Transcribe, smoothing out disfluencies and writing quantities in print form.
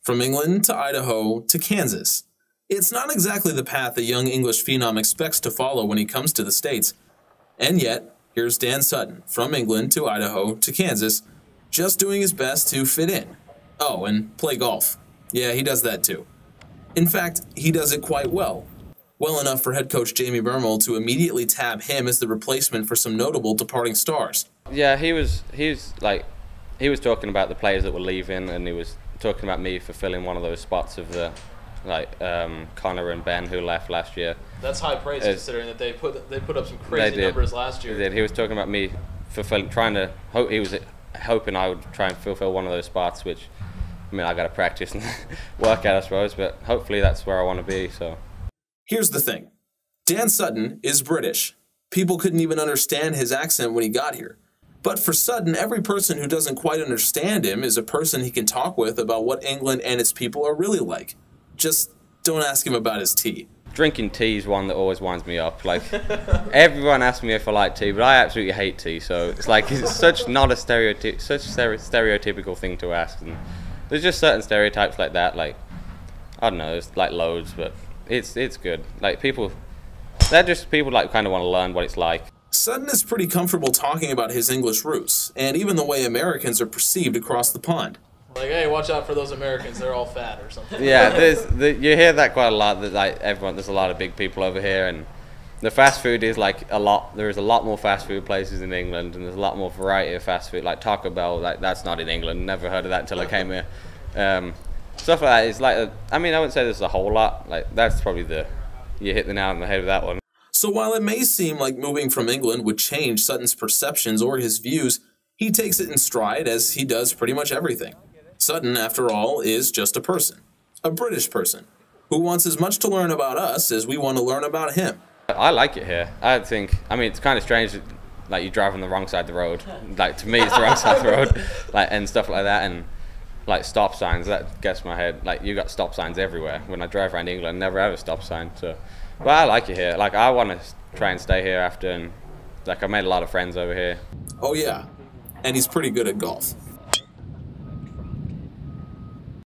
From England to Idaho to Kansas. It's not exactly the path a young English phenom expects to follow when he comes to the States. And yet, here's Dan Sutton, from England to Idaho to Kansas, just doing his best to fit in. Oh, and play golf. Yeah, he does that too. In fact, he does it quite well. Well enough for head coach Jamie Bermel to immediately tab him as the replacement for some notable departing stars. Yeah, he was talking about the players that were leaving, and he was talking about me fulfilling one of those spots of the Connor and Ben who left last year. That's high praise considering that they put up some crazy numbers last year. They did. He was talking about me fulfilling, he was hoping I would try and fulfill one of those spots, which I mean I got to practice and work at, I suppose, but hopefully that's where I want to be. So here's the thing. Dan Sutton is British. People couldn't even understand his accent when he got here. But for Sutton, every person who doesn't quite understand him is a person he can talk with about what England and its people are really like. Just don't ask him about his tea. Drinking tea is one that always winds me up. Like, everyone asks me if I like tea, but I absolutely hate tea. So it's like it's such not a stereotypical thing to ask. And there's just certain stereotypes like that. Like, I don't know, there's like loads, but it's good. Like people like kind of want to learn what it's like. Sutton is pretty comfortable talking about his English roots, and even the way Americans are perceived across the pond. Like, hey, watch out for those Americans, they're all fat or something. Yeah, you hear that quite a lot, that like there's a lot of big people over here, and the fast food is like there's a lot more fast food places in England, and there's a lot more variety of fast food, like Taco Bell, like that's not in England, never heard of that until I came here. Stuff like that is like, I mean, I wouldn't say there's a whole lot, like that's probably you hit the nail on the head with that one. So while it may seem like moving from England would change Sutton's perceptions or his views, he takes it in stride as he does pretty much everything. Sutton, after all, is just a person, a British person, who wants as much to learn about us as we want to learn about him. I like it here. I mean, it's kind of strange that, like, you drive on the wrong side of the road. Like, to me, it's the wrong side of the road, like, and stuff like that, and like stop signs, that gets my head. Like, you got stop signs everywhere. When I drive around England, I never have a stop sign, so. But I like it here. Like, I want to try and stay here after, and like, I made a lot of friends over here. Oh yeah, and he's pretty good at golf.